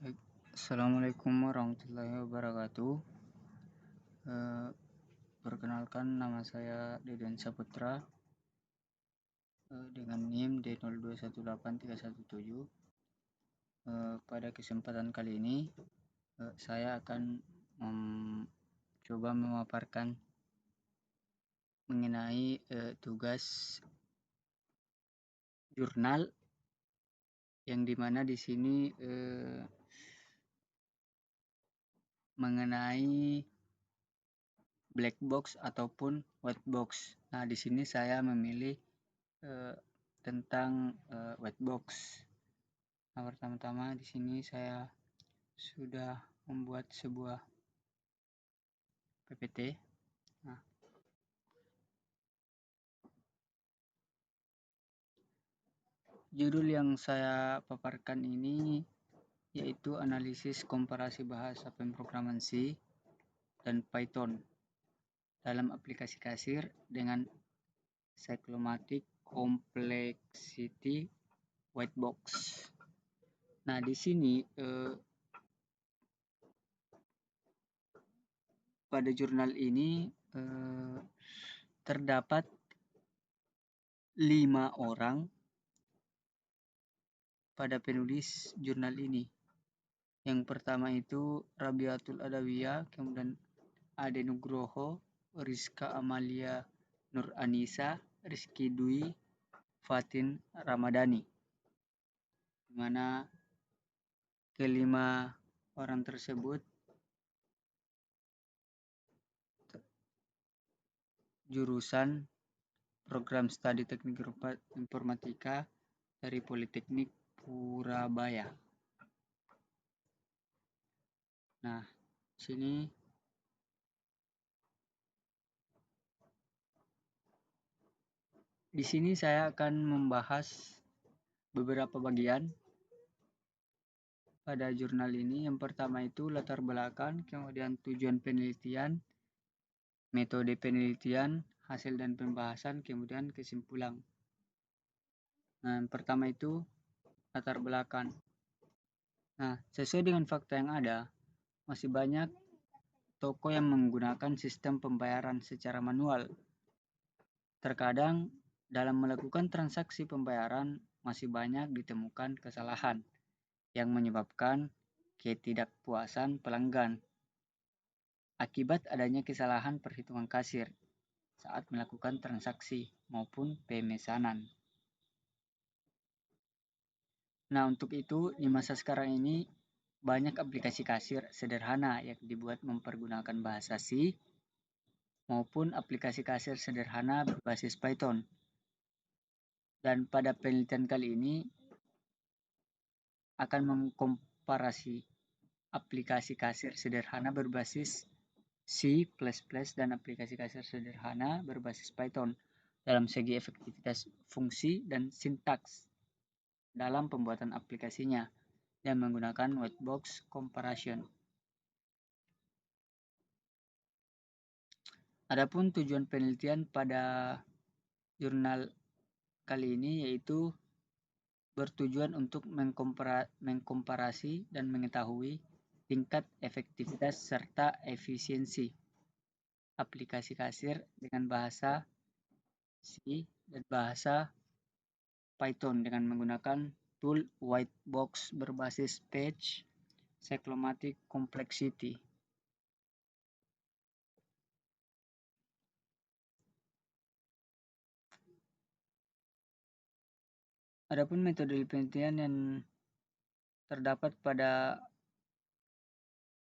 Baik, Assalamualaikum warahmatullahi wabarakatuh. Eh, Perkenalkan, nama saya Deden Saputra dengan NIM D0218317. Pada kesempatan kali ini saya akan coba memaparkan mengenai tugas jurnal yang dimana di sini mengenai black box ataupun white box. Nah, di sini saya memilih tentang white box. Nah, pertama-tama di sini saya sudah membuat sebuah PPT. Nah, judul yang saya paparkan ini yaitu analisis komparasi bahasa pemrograman C dan Python dalam aplikasi kasir dengan cyclomatic complexity white box. Nah, di sini pada jurnal ini terdapat 5 orang pada penulis jurnal ini. Yang pertama itu Rabiatul Adawiyah, kemudian Ade Nugroho, Rizka Amalia Nur Anisa, Rizky Dwi, Fatin Ramadhani. Di mana kelima orang tersebut jurusan program studi teknik informatika dari Politeknik Purabaya. Nah, sini di sini saya akan membahas beberapa bagian pada jurnal ini. Yang pertama itu latar belakang, kemudian tujuan penelitian, metode penelitian, hasil dan pembahasan, kemudian kesimpulan. Nah, yang pertama itu latar belakang. Nah, sesuai dengan fakta yang ada, masih banyak toko yang menggunakan sistem pembayaran secara manual. Terkadang dalam melakukan transaksi pembayaran masih banyak ditemukan kesalahan yang menyebabkan ketidakpuasan pelanggan akibat adanya kesalahan perhitungan kasir saat melakukan transaksi maupun pemesanan. Nah, untuk itu di masa sekarang ini banyak aplikasi kasir sederhana yang dibuat mempergunakan bahasa C maupun aplikasi kasir sederhana berbasis Python. Dan pada penelitian kali ini akan mengkomparasi aplikasi kasir sederhana berbasis C++ dan aplikasi kasir sederhana berbasis Python dalam segi efektivitas fungsi dan sintaks dalam pembuatan aplikasinya dan menggunakan white box comparison. Adapun tujuan penelitian pada jurnal kali ini yaitu bertujuan untuk mengkomparasi dan mengetahui tingkat efektivitas serta efisiensi aplikasi kasir dengan bahasa C dan bahasa Python dengan menggunakan tool white box berbasis page cyclomatic complexity. Adapun metode penelitian yang terdapat pada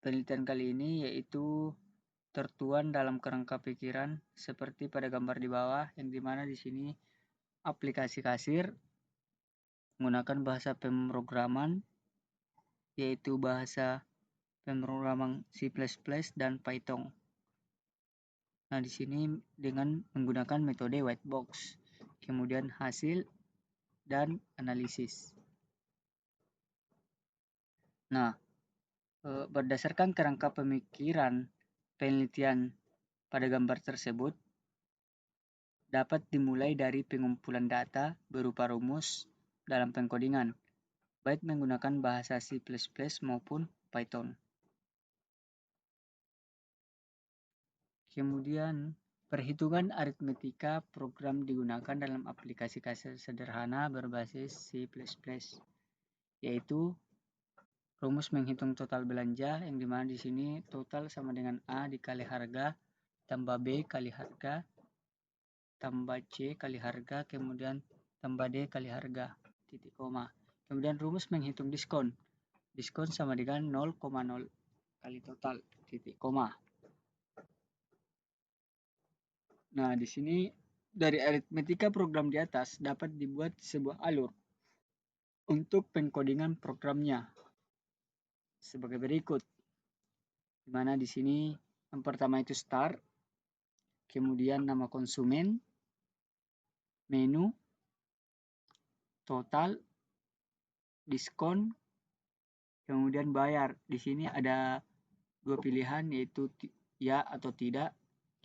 penelitian kali ini yaitu tertuang dalam kerangka pikiran seperti pada gambar di bawah, yang dimana di sini aplikasi kasir menggunakan bahasa pemrograman yaitu bahasa pemrograman C++ dan Python. Nah, di sini dengan menggunakan metode white box, kemudian hasil dan analisis. Nah, berdasarkan kerangka pemikiran penelitian pada gambar tersebut dapat dimulai dari pengumpulan data berupa rumus dalam pengkodingan baik menggunakan bahasa C++ maupun Python. Kemudian, perhitungan aritmetika program digunakan dalam aplikasi kasir sederhana berbasis C++, yaitu rumus menghitung total belanja, yang dimana di sini total sama dengan A dikali harga, tambah B kali harga, tambah C kali harga, kemudian tambah D kali harga, titik koma. Kemudian rumus menghitung diskon. Diskon sama dengan 0,0 kali total, titik koma. Nah, di sini dari aritmetika program di atas dapat dibuat sebuah alur untuk pengkodingan programnya sebagai berikut. Di mana di sini yang pertama itu start, kemudian nama konsumen, menu, total, diskon, kemudian bayar. Di sini ada dua pilihan, yaitu ya atau tidak.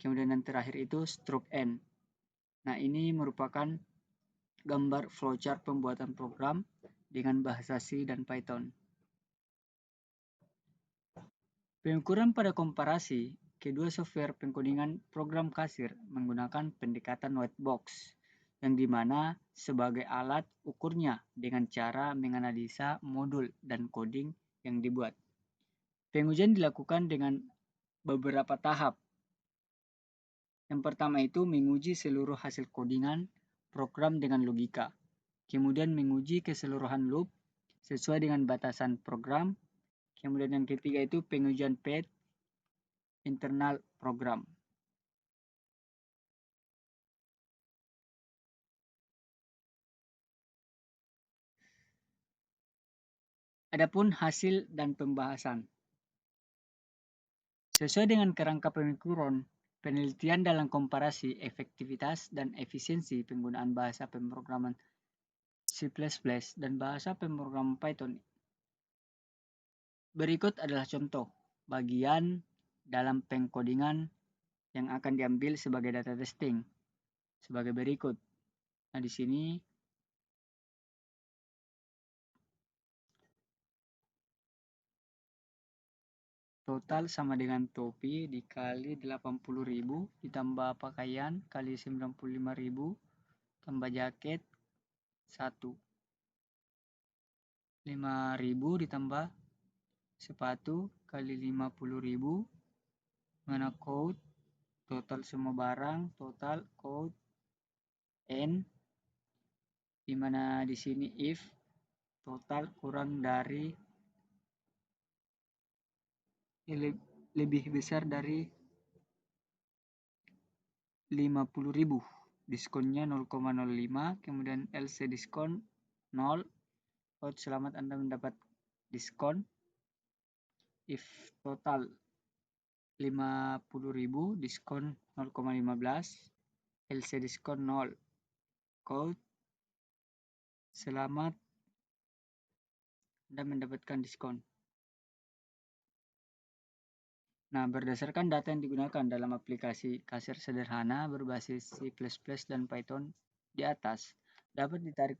Kemudian yang terakhir itu stroke N. Nah, ini merupakan gambar flowchart pembuatan program dengan bahasa C dan Python. Pengukuran pada komparasi kedua software pengkodingan program kasir menggunakan pendekatan white box, yang dimana sebagai alat ukurnya dengan cara menganalisa modul dan coding yang dibuat. Pengujian dilakukan dengan beberapa tahap. Yang pertama itu menguji seluruh hasil codingan program dengan logika. Kemudian menguji keseluruhan loop sesuai dengan batasan program. Kemudian yang ketiga itu pengujian path internal program. Adapun hasil dan pembahasan. Sesuai dengan kerangka pengukuran, penelitian dalam komparasi efektivitas dan efisiensi penggunaan bahasa pemrograman C++ dan bahasa pemrograman Python. Berikut adalah contoh bagian dalam pengkodingan yang akan diambil sebagai data testing sebagai berikut. Nah, di sini total sama dengan topi dikali 80.000 ditambah pakaian kali 95.000 tambah jaket 1. 5.000 ditambah sepatu kali 50.000 mana code total semua barang total code N, dimana di sini if total kurang dari lebih besar dari 50.000, diskonnya 0,05, kemudian LC diskon 0, code selamat Anda mendapat diskon. If total 50.000, diskon 0,15, LC diskon 0, code selamat Anda mendapatkan diskon. Nah, berdasarkan data yang digunakan dalam aplikasi kasir sederhana berbasis C++ dan Python di atas, dapat ditarik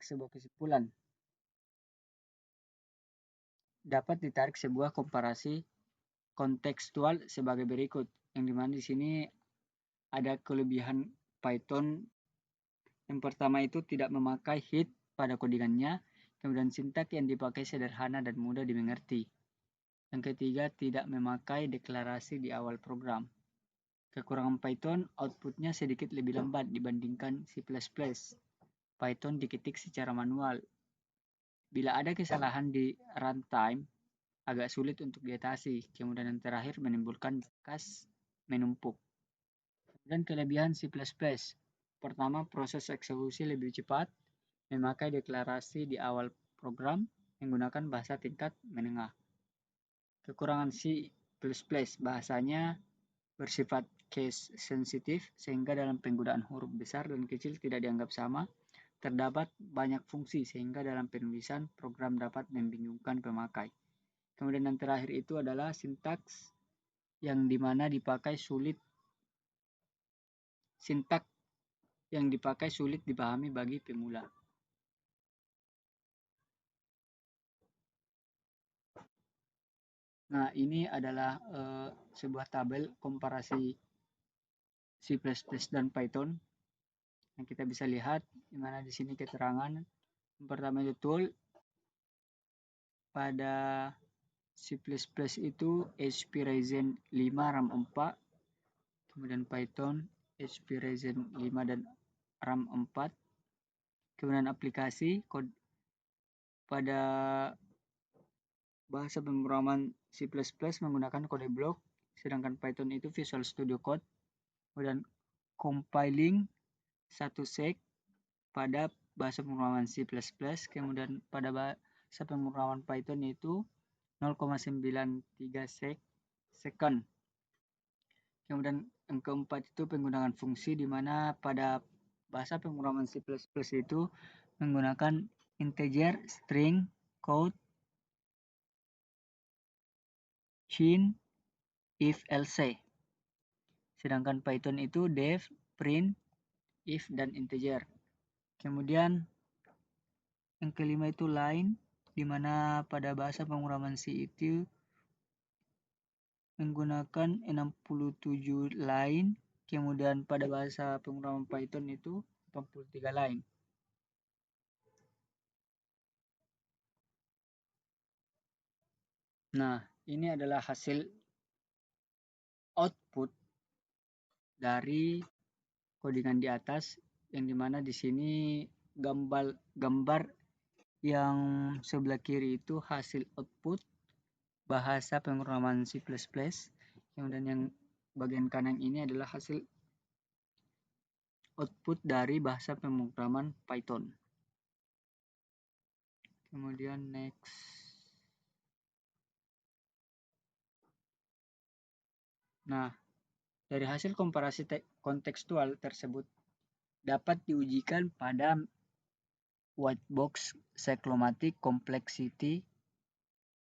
sebuah komparasi kontekstual sebagai berikut, yang dimana di sini ada kelebihan Python. Yang pertama itu tidak memakai hit pada codingannya, kemudian sintak yang dipakai sederhana dan mudah dimengerti. Yang ketiga, tidak memakai deklarasi di awal program. Kekurangan Python, outputnya sedikit lebih lambat dibandingkan C++. Python diketik secara manual. Bila ada kesalahan di runtime, agak sulit untuk diatasi. Kemudian yang terakhir menimbulkan bekas menumpuk. Dan kelebihan C++. Pertama, proses eksekusi lebih cepat, memakai deklarasi di awal program, menggunakan bahasa tingkat menengah. Kekurangan C++, bahasanya bersifat case sensitif sehingga dalam penggunaan huruf besar dan kecil tidak dianggap sama. Terdapat banyak fungsi sehingga dalam penulisan program dapat membingungkan pemakai. Kemudian yang terakhir itu adalah sintaks yang dimana dipakai sulit dipahami bagi pemula. Nah, ini adalah sebuah tabel komparasi C++ dan Python yang kita bisa lihat, di mana di sini keterangan yang pertama itu tool pada C++ itu HP Ryzen 5 RAM 4, kemudian Python HP Ryzen 5 dan RAM 4, kemudian aplikasi pada bahasa pemrograman C++ menggunakan kode blok, sedangkan Python itu Visual Studio Code, kemudian compiling satu sek pada bahasa pemrograman C++, kemudian pada bahasa pemrograman Python itu 0,93 second. Kemudian yang keempat itu penggunaan fungsi, di mana pada bahasa pemrograman C++ itu menggunakan integer, string, count, chain, if, else. Sedangkan Python itu def, print, if, dan integer. Kemudian yang kelima itu line, di mana pada bahasa pemrograman C itu menggunakan 67 line, kemudian pada bahasa pemrograman Python itu 83 line. Nah, ini adalah hasil output dari codingan di atas, yang dimana di sini gambar yang sebelah kiri itu hasil output bahasa pemrograman C++, kemudian yang bagian kanan ini adalah hasil output dari bahasa pemrograman Python. Kemudian next. Nah, dari hasil komparasi kontekstual tersebut dapat diujikan pada white box cyclomatic complexity,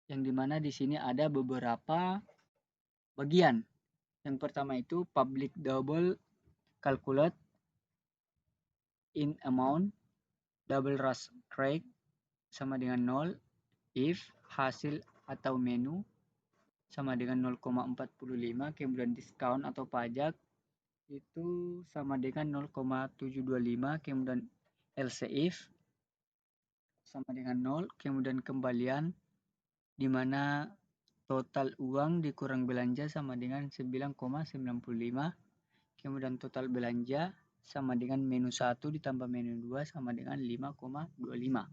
yang dimana di sini ada beberapa bagian. Yang pertama itu public double calculate in amount, double rush rate sama dengan 0, if hasil atau menu sama dengan 0,45, kemudian discount atau pajak itu sama dengan 0,725, kemudian else if sama dengan 0, kemudian kembalian di mana total uang dikurang belanja sama dengan 9,95, kemudian total belanja sama dengan menu 1 ditambah menu 2 sama dengan 5,25.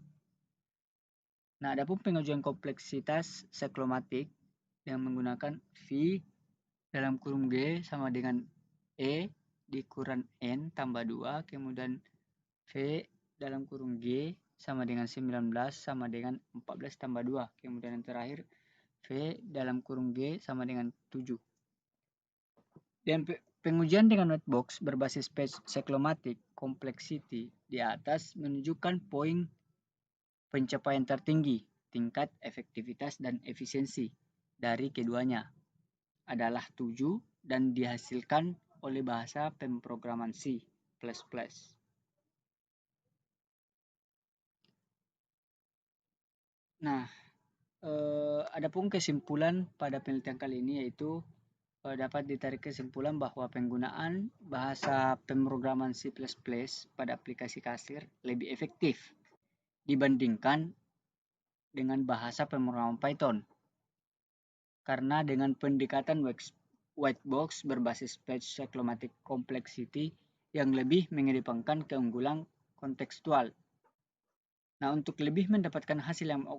Nah, adapun pengujian kompleksitas cyclomatic yang menggunakan V dalam kurung G sama dengan E dikurang N tambah 2, kemudian V dalam kurung G sama dengan 19 sama dengan 14 tambah 2, kemudian yang terakhir V dalam kurung G sama dengan 7. Dan pengujian dengan whitebox berbasis cyclomatic complexity di atas menunjukkan poin pencapaian tertinggi tingkat efektivitas dan efisiensi dari keduanya adalah 7 dan dihasilkan oleh bahasa pemrograman C++. Nah, adapun kesimpulan pada penelitian kali ini yaitu dapat ditarik kesimpulan bahwa penggunaan bahasa pemrograman C++ pada aplikasi kasir lebih efektif dibandingkan dengan bahasa pemrograman Python. Karena dengan pendekatan white box berbasis cyclomatic complexity yang lebih mengedepankan keunggulan kontekstual. Nah, untuk lebih mendapatkan hasil yang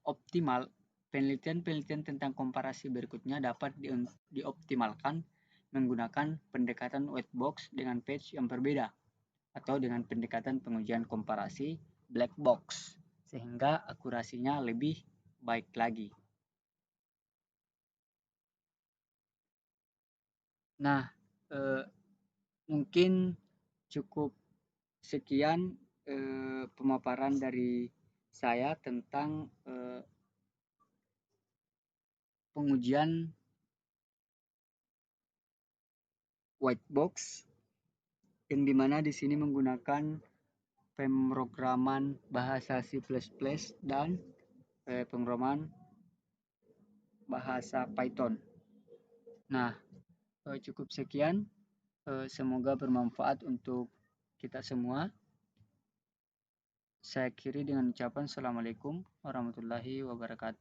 optimal, penelitian-penelitian tentang komparasi berikutnya dapat dioptimalkan menggunakan pendekatan white box dengan patch yang berbeda atau dengan pendekatan pengujian komparasi black box sehingga akurasinya lebih baik lagi. Nah, mungkin cukup sekian pemaparan dari saya tentang pengujian white box, yang dimana di sini menggunakan pemrograman bahasa C++ dan pemrograman bahasa Python. Nah, cukup sekian. Semoga bermanfaat untuk kita semua. Saya akhiri dengan ucapan Assalamualaikum warahmatullahi wabarakatuh.